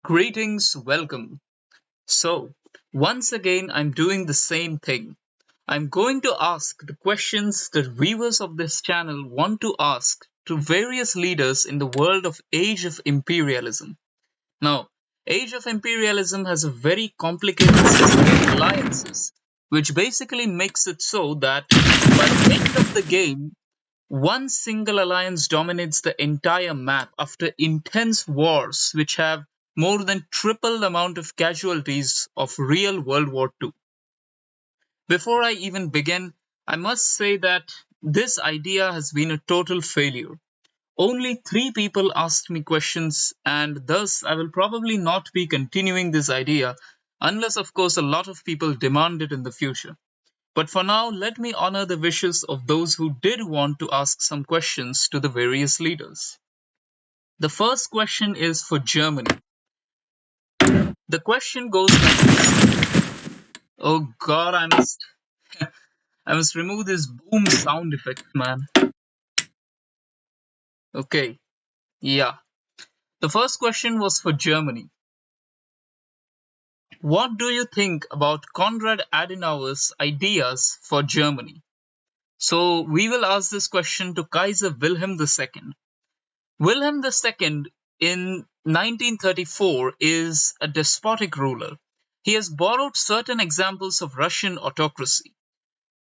Greetings, welcome. So, once again, I'm doing the same thing. I'm going to ask the questions that viewers of this channel want to ask to various leaders in the world of Age of Imperialism. Now, Age of Imperialism has a very complicated system of alliances, which basically makes it so that by the end of the game, one single alliance dominates the entire map after intense wars which have more than triple the amount of casualties of real World War II. Before I even begin, I must say that this idea has been a total failure. Only three people asked me questions, and thus I will probably not be continuing this idea unless, of course, a lot of people demand it in the future. But for now, let me honor the wishes of those who did want to ask some questions to the various leaders. The first question is for Germany. The question goes like this. Oh god, I must remove this boom sound effect, man. Okay, yeah. The first question was for Germany. What do you think about Konrad Adenauer's ideas for Germany? So we will ask this question to Kaiser Wilhelm II. Wilhelm II in 1934 is a despotic ruler. He has borrowed certain examples of Russian autocracy.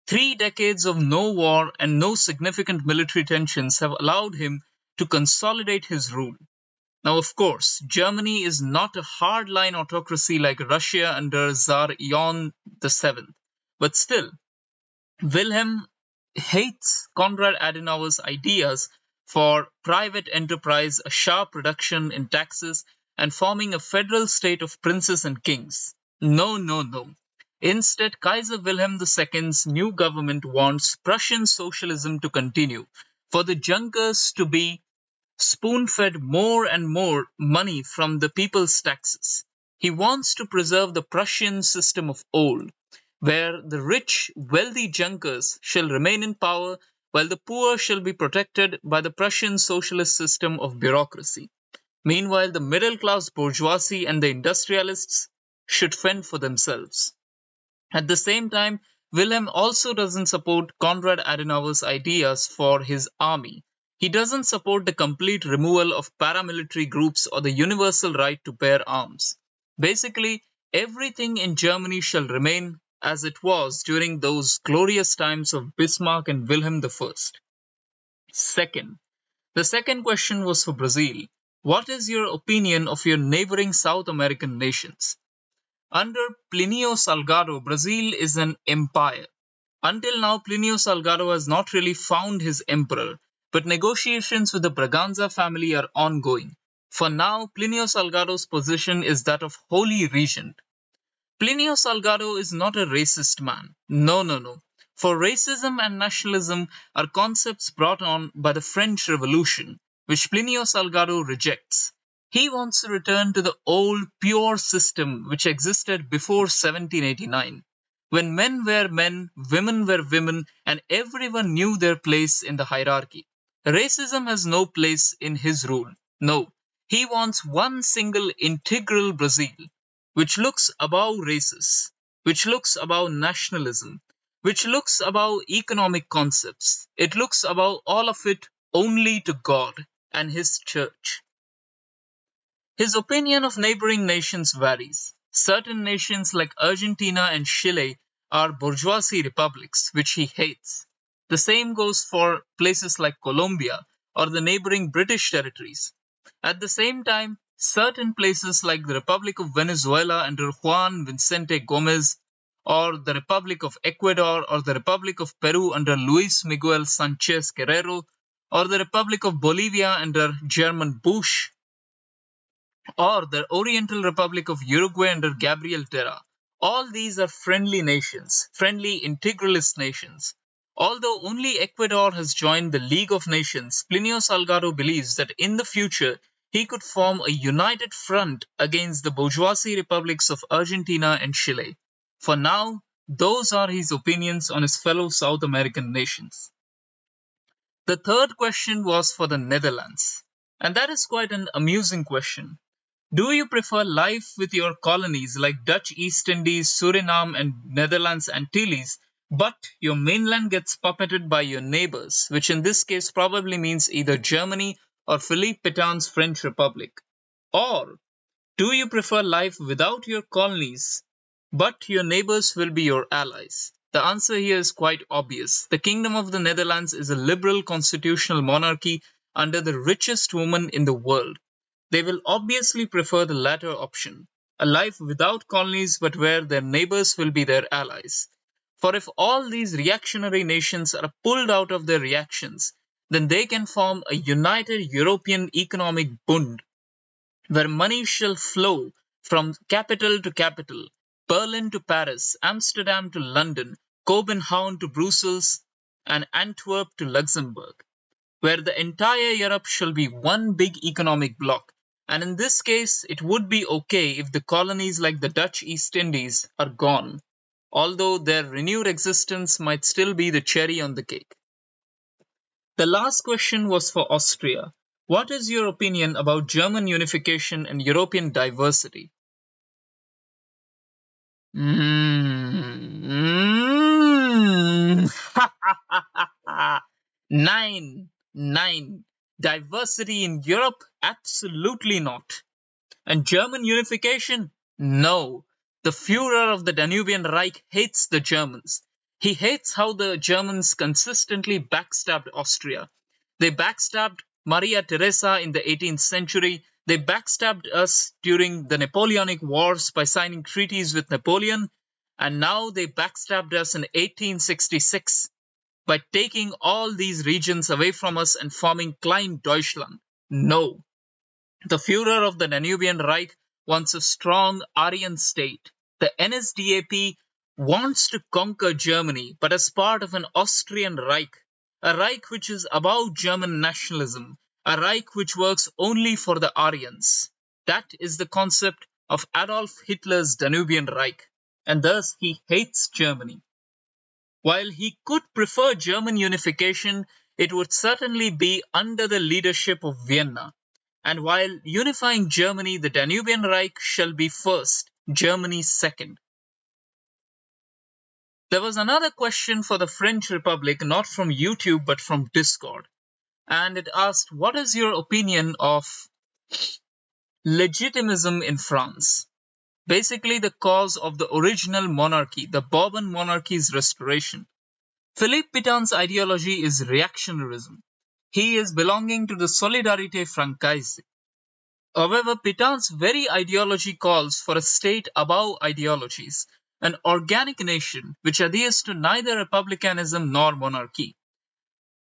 3 decades of no war and no significant military tensions have allowed him to consolidate his rule. Now, of course, Germany is not a hardline autocracy like Russia under Tsar Ion VII, but still, Wilhelm hates Konrad Adenauer's ideas for private enterprise, a sharp reduction in taxes, and forming a federal state of princes and kings. No, no, no. Instead, Kaiser Wilhelm II's new government wants Prussian socialism to continue, for the Junkers to be spoon-fed more and more money from the people's taxes. He wants to preserve the Prussian system of old, where the rich, wealthy Junkers shall remain in power while the poor shall be protected by the Prussian socialist system of bureaucracy. Meanwhile, the middle class bourgeoisie and the industrialists should fend for themselves. At the same time, Wilhelm also doesn't support Konrad Adenauer's ideas for his army. He doesn't support the complete removal of paramilitary groups or the universal right to bear arms. Basically, everything in Germany shall remain as it was during those glorious times of Bismarck and Wilhelm I. Second, the second question was for Brazil. What is your opinion of your neighboring South American nations? Under Plinio Salgado, Brazil is an empire. Until now, Plinio Salgado has not really found his emperor, but negotiations with the Braganza family are ongoing. For now, Plinio Salgado's position is that of Holy Regent. Plinio Salgado is not a racist man. No, no, no. For racism and nationalism are concepts brought on by the French Revolution, which Plinio Salgado rejects. He wants to return to the old, pure system which existed before 1789, when men were men, women were women, and everyone knew their place in the hierarchy. Racism has no place in his rule. No, he wants one single integral Brazil, which looks above races, which looks above nationalism, which looks above economic concepts. It looks above all of it only to God and His church. His opinion of neighboring nations varies. Certain nations like Argentina and Chile are bourgeoisie republics, which he hates. The same goes for places like Colombia or the neighboring British territories. At the same time, certain places like the Republic of Venezuela under Juan Vicente Gomez, or the Republic of Ecuador, or the Republic of Peru under Luis Miguel Sanchez Guerrero, or the Republic of Bolivia under German Bush, or the Oriental Republic of Uruguay under Gabriel Terra. All these are friendly nations, friendly integralist nations. Although only Ecuador has joined the League of Nations, Plinio Salgado believes that in the future he could form a united front against the bourgeoisie republics of Argentina and Chile. For now, those are his opinions on his fellow South American nations. The third question was for the Netherlands, and that is quite an amusing question. Do you prefer life with your colonies like Dutch East Indies, Suriname, and Netherlands Antilles, but your mainland gets puppeted by your neighbors, which in this case probably means either Germany or Philippe Pétain's French Republic? Or do you prefer life without your colonies, but your neighbors will be your allies? The answer here is quite obvious. The Kingdom of the Netherlands is a liberal constitutional monarchy under the richest woman in the world. They will obviously prefer the latter option, a life without colonies but where their neighbors will be their allies. For if all these reactionary nations are pulled out of their reactions, then they can form a united European economic bund where money shall flow from capital to capital, Berlin to Paris, Amsterdam to London, Copenhagen to Brussels, and Antwerp to Luxembourg, where the entire Europe shall be one big economic bloc. And in this case, it would be okay if the colonies like the Dutch East Indies are gone, although their renewed existence might still be the cherry on the cake. The last question was for Austria. What is your opinion about German unification and European diversity? Mm. 9. Diversity in Europe? Absolutely not. And German unification? No. The Fuhrer of the Danubian Reich hates the Germans. He hates how the Germans consistently backstabbed Austria. They backstabbed Maria Theresa in the 18th century. They backstabbed us during the Napoleonic Wars by signing treaties with Napoleon. And now they backstabbed us in 1866 by taking all these regions away from us and forming Klein Deutschland. No. The Führer of the Danubian Reich wants a strong Aryan state. The NSDAP wants to conquer Germany, but as part of an Austrian Reich, a Reich which is above German nationalism, a Reich which works only for the Aryans. That is the concept of Adolf Hitler's Danubian Reich, and thus he hates Germany. While he could prefer German unification, it would certainly be under the leadership of Vienna. And while unifying Germany, the Danubian Reich shall be first, Germany second. There was another question for the French Republic, not from YouTube but from Discord. And it asked, what is your opinion of legitimism in France? Basically, the cause of the original monarchy, the Bourbon monarchy's restoration. Philippe Pétain's ideology is reactionarism. He is belonging to the Solidarité Francaise. However, Pétain's very ideology calls for a state above ideologies, an organic nation which adheres to neither republicanism nor monarchy.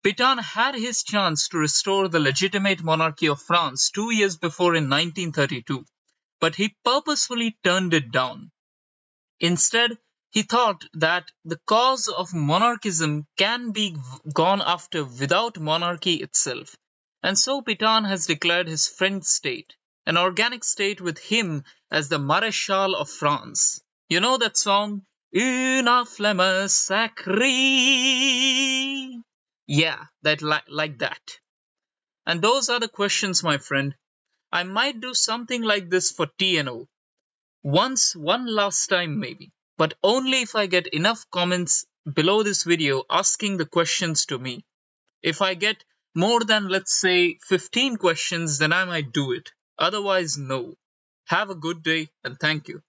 Pétain had his chance to restore the legitimate monarchy of France 2 years before in 1932, but he purposefully turned it down. Instead, he thought that the cause of monarchism can be gone after without monarchy itself. And so Pétain has declared his French state, an organic state with him as the Maréchal of France. You know that song? Une flamme sacrée. Yeah, like that. And those are the questions, my friend. I might do something like this for TNO. One last time maybe, but only if I get enough comments below this video asking the questions to me. If I get more than, let's say, 15 questions, then I might do it. Otherwise, no. Have a good day and thank you.